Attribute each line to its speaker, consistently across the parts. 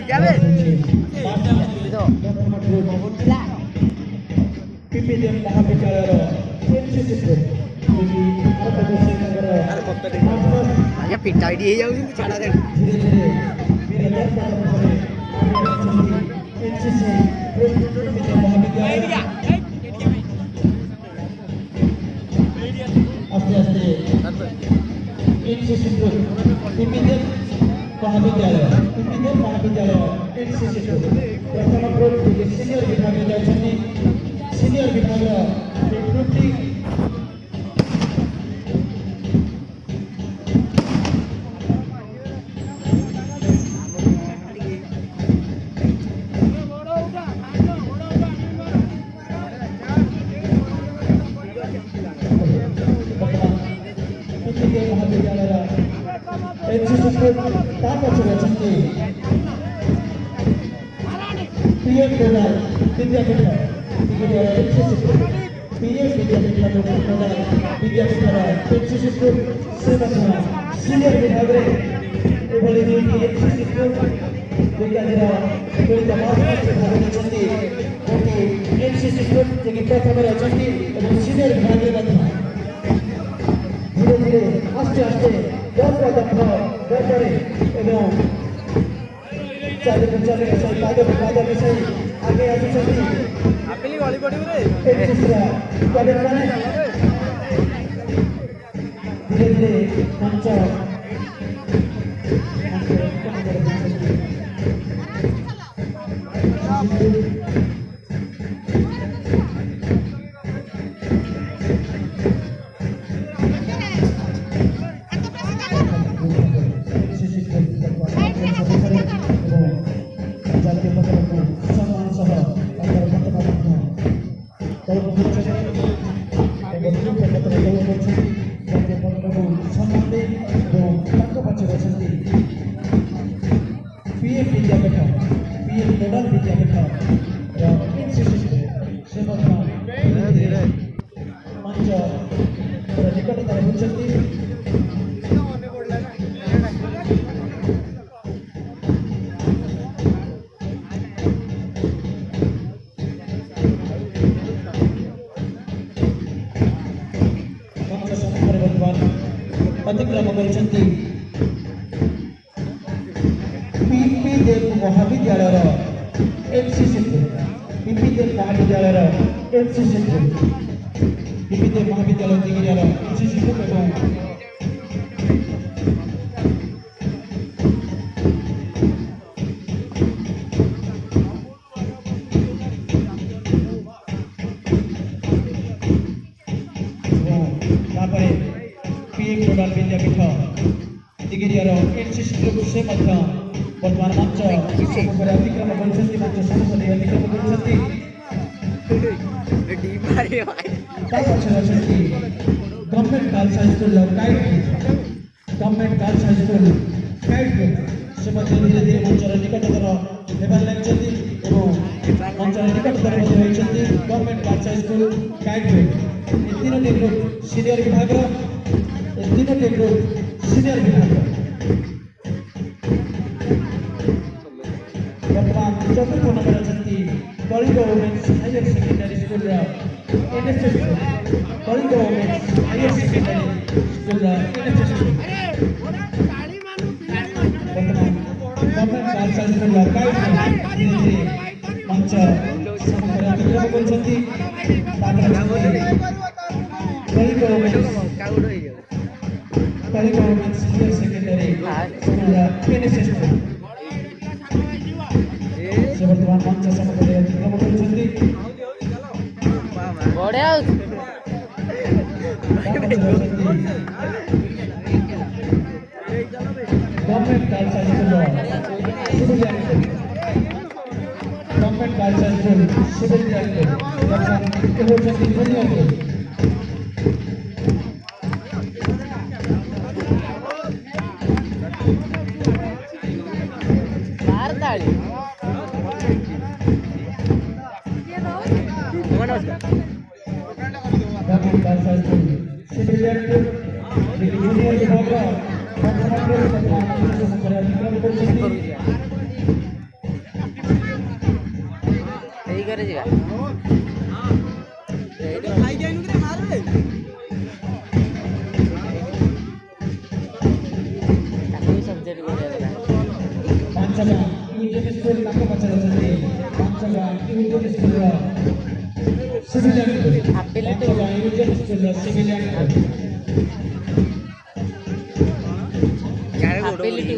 Speaker 1: যাবে
Speaker 2: PPDM ମହାବିଦ୍ୟାଳୟର NCC
Speaker 1: ଆଜ୍ଞା ପିଟା ପିଟି ହେଇଯାଉଛନ୍ତି ଛାଡ଼
Speaker 2: ଧୀରେ ଧୀରେ ଏନସିସି ମହାବିଦ୍ୟାଳୟ ଆସ୍ତେ ଆସ୍ତେ ଏନସିସି PPDM ମହାବିଦ୍ୟାଳୟ ଏନସିସି ପ୍ରଥମ ଗ୍ରୁପ ସିନିୟର ବିଭାଗରେ ଯାଉଛନ୍ତି ସିନିୟର ବିଭାଗର ଗ୍ରୁପଟି ମହାବିଦ୍ୟାଳୟର ଏନସିସି ତା ପଛରେ ଅଛନ୍ତି ପିଏମ୍ ଡୋନାଲ୍ ବିଦ୍ୟାପୀଠ ପିଏମ୍ ବିଦ୍ୟାପୀଠର ଏନସିସି ଗ୍ରୁପ ସେ ମଧ୍ୟ ସିନିୟର ବିଭାଗରେ ଏଭଳି ଦୁଇଟି ଏନସିସି ଗ୍ରୁପ ବିଜ୍ଞାନୀର ମିଳିତ ମହାସମାଜରେ ଭାଗ ନେଇଛନ୍ତି ଗୋଟିଏ ଏନସିସି ଗ୍ରୁପ ଯିଏକି ପ୍ରଥମରେ ଅଛନ୍ତି ଏବଂ ସିନିୟର ବିଭାଗରେ ମଧ୍ୟ ଧୀରେ ଧୀରେ ଆସ୍ତେ ଆସ୍ତେ ଗର୍ବରେ ଏବଂ ଚାଲିକୁ ଚାଲି ମିଶାଇ ପାଦକୁ ପାଦ ମିଶାଇ ଆଗେଇ ଆସୁଛନ୍ତି କ୍ୟାଡେଟମାନେ ଧୀରେ ଧୀରେ ମଞ୍ଚ PM विद्यापीठ PM नोडल विद्यापीठ से मंच निकटतर होती मंच सम्मुखରେ ବର୍ତ୍ତମାନ ଅତିକ୍ରମ କରିଛନ୍ତି PPDM ମହାବିଦ୍ୟାଳୟର ଏନସିସି PPDM ମହାବିଦ୍ୟାଳୟର ଏନସିସି PPDM ମହାବିଦ୍ୟାଳୟ ଦିଗିରିଆର ଏନସିସି ଏବଂ ତାପରେ PM ନୋଡାଲ ବିଦ୍ୟାପୀଠ ଦିଗିରିଆର ଏନସିସି ଗ୍ରୁପ ସେ ମଧ୍ୟ ବର୍ତ୍ତମାନ ମଞ୍ଚ ସମ୍ମୁଖରେ ଅତିକ୍ରମ କରୁଛନ୍ତି ମଞ୍ଚ ସମ୍ମୁଖରେ ଅତିକ୍ରମ କରୁଛନ୍ତି ତା ପଛରେ ଅଛନ୍ତି ଗଭର୍ଣ୍ଣମେଣ୍ଟ ଗାର୍ଲସ ହାଇସ୍କୁଲର ଗଭର୍ଣ୍ଣମେଣ୍ଟ ଗାର୍ଲସ ହାଇସ୍କୁଲ ଗାଇଡ୍ ସେ ମଧ୍ୟ ଧୀରେ ଧୀରେ ମଞ୍ଚର ନିକଟତର ହେବାରେ ଲାଗିଛନ୍ତି ଏବଂ ମଞ୍ଚର ନିକଟତର ମଧ୍ୟ ରହିଛନ୍ତି ଗଭର୍ଣ୍ଣମେଣ୍ଟ ଗାର୍ଲସ ହାଇସ୍କୁଲ ଗାଇଡ୍ ଏ ତିନୋଟି ଗ୍ରୁପ ସିନିୟର ବିଭାଗର वर्तमान चतुर्थ नंबर अच्छी Kalinga women's higher secondary school NSS Kalinga women's higher secondary school NSS वर्तमान गवर्नमेंट गार्ल्स हाई स्कूल धीरे धीरे मंच सम्मुखରେ ଅତିକ୍ରମ କରୁଛନ୍ତି ତାପରେ Kalinga women's higher secondary school NSS से वर्तमान मंच सम्मुखରେ अतिक्रम କରୁଛନ୍ତି
Speaker 1: ବଢିଆ
Speaker 2: government girls high school government girls high school civil director junior
Speaker 3: ଯିବା ତାକୁ ବି ସବଜେକ୍ଟ କରିବା
Speaker 2: ପାଞ୍ଚଟା ୟୁନିୟନ ସ୍କୁଲ ତାଙ୍କ ପଛରେ ଅଛନ୍ତି ପାଞ୍ଚଟା ୟୁନିୟନ ସ୍କୁଲର ସିଭିଲିଆନ
Speaker 3: ଆପେଲ ଟୁ
Speaker 2: ପାଞ୍ଚଟା ୟୁନିୟନ ସ୍କୁଲର ସିଭିଲିଆନ
Speaker 3: ଆପେଲ ଟୁ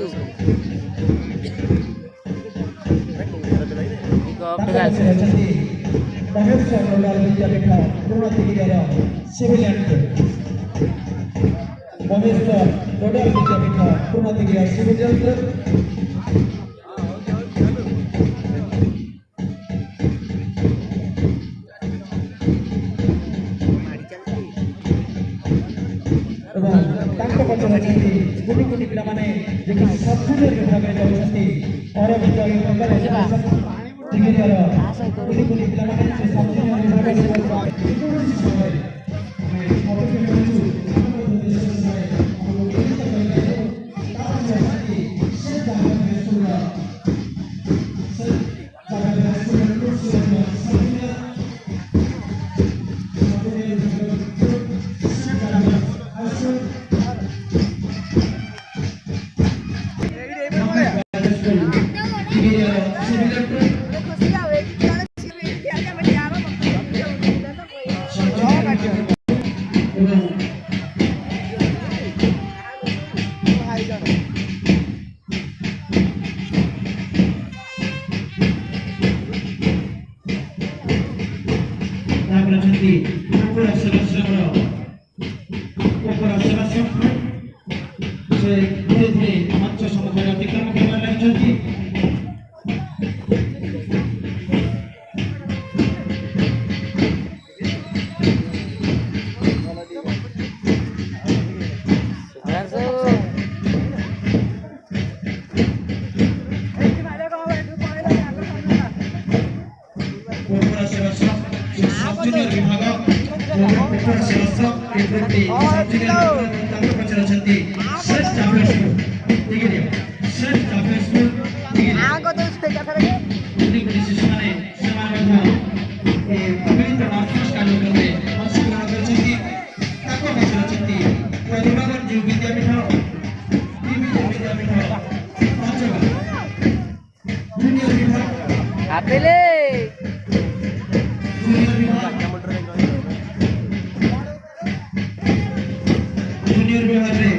Speaker 2: ତାଙ୍କ ପଛରେ ଅଛନ୍ତି ମହେଶ୍ୱର ରୋଡାଲ ବିଦ୍ୟାପୀଠ ପୂର୍ଣ୍ଣତିଗିରିର ସିଭିଲିଆନ ମହେଶ୍ୱର ରୋଡାଲ ବିଦ୍ୟାପୀଠ ପୂର୍ଣ୍ଣତିଗିରିର ସିଭିଲିଆନ ଏବଂ ତାଙ୍କ ପଛରେ ଅଛନ୍ତି କୋଟି କୋଟି ପିଲାମାନେ ଯିଏକି ସବଜୁନିୟର ବିଭାଗରେ ଯାଉଛନ୍ତି ଅରବିନ୍ଦ ବିଭାଗରେ ତିଗିରିଆର କୋଟି କୋଟି ପିଲାମାନେ ସେ ସବଜୁନିୟର ବିଭାଗରେ ଯାଉଛନ୍ତି ତାପରେ ଅଛନ୍ତି ଉପର ସେବାଶ୍ରମର ଉପର ସେବାଶ୍ରମ ସେ ଧୀରେ ଧୀରେ ମଞ୍ଚ ସମ୍ମୁଖରେ ଅତିକ୍ରମ କରିବାରେ ଲାଗିଛନ୍ତି ଉପର ସେବାଶ୍ରମ ସବଜୁନିୟର ବିଭାଗ ଉପର ସେବାଶ୍ରମ ଏପରି ସବଜୁନିୟର ତାଙ୍କ ପଛରେ ଅଛନ୍ତି ଶ୍ରେଷ୍ଠ ଆଫେୟାର ସ୍କୁଲ ତିଗିରିଆ ଶ୍ରେଷ୍ଠ ଆଫେୟାର ସ୍କୁଲ ତିଗିରିଆ କୋଟି ଶିଶୁମାନେ ସେମାନେ ମଧ୍ୟ ମିଳିତ ମାର୍ଚପାଷ୍ଟ କାର୍ଯ୍ୟକ୍ରମରେ ଅଂଶଗ୍ରହଣ କରିଛନ୍ତି ତାଙ୍କ ପଛରେ ଅଛନ୍ତି ପରିବାର ଯେଉଁ ବିଦ୍ୟାପୀଠ ବିଦ୍ୟାପୀଠ ପଞ୍ଚମ ଜୁନିୟର ବିଭାଗ
Speaker 3: ଆପେଲେ
Speaker 2: ଜୁନିୟର ବିଭାଗରେ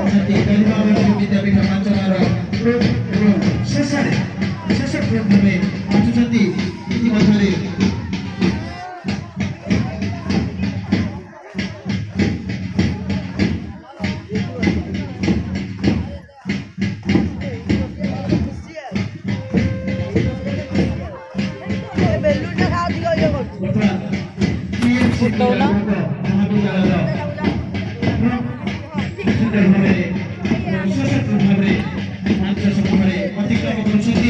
Speaker 2: ଅଛନ୍ତି ପରିବାର ବିଦ୍ୟାପୀଠ ପାଞ୍ଚର ଏବଂ ଶେଷ ଗ୍ରୁପ ଭାବେ ଆସୁଛନ୍ତି ଇତିମଧ୍ୟରେ
Speaker 3: ଫୁଟଉନ
Speaker 2: ମହାବିଦ୍ୟାଳୟର ସୁନ୍ଦର ଭାବରେ ଶେଷ ଗ୍ରୁପ ଭାବରେ ମଞ୍ଚ ସମ୍ମୁଖରେ ଅତିକ୍ରମ କରୁଛନ୍ତି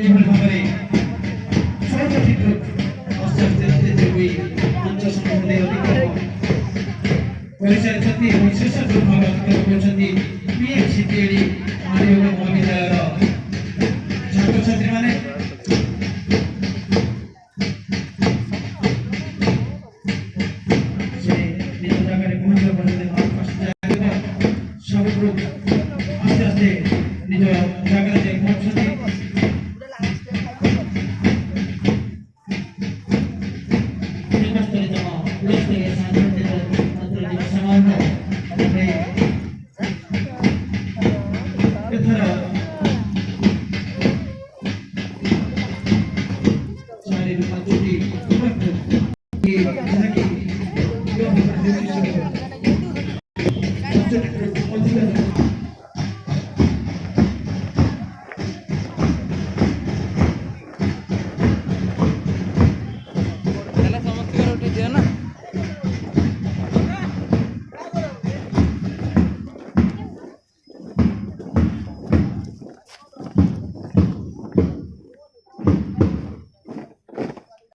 Speaker 2: ଏଭଳି ଭାବରେ ସର୍ବୋଚ୍ଚ ଗ୍ରୁପ ଆସ୍ତେ ଆସ୍ତେ ଧୀରେ ଧୀରେ ହୋଇ ମଞ୍ଚ ସମ୍ମୁଖରେ ଅତିକ୍ରମ କରିସାରିଛନ୍ତି ଏବଂ ଶେଷ ଗ୍ରୁପ ଭାବରେ ଅତିକ୍ରମ କରୁଛନ୍ତି PHCPD ଆର୍ୟଭଟ୍ଟ ମହାବିଦ୍ୟାଳୟର ଛାତ୍ରଛାତ୍ରୀମାନେ ସେ ନିଜ ଜାଗାରେ ପହଞ୍ଚିବା ପର୍ଯ୍ୟନ୍ତ ସବୁ ଗ୍ରୁପ ଆସ୍ତେ ଆସ୍ତେ ନିଜ ଜାଗାରେ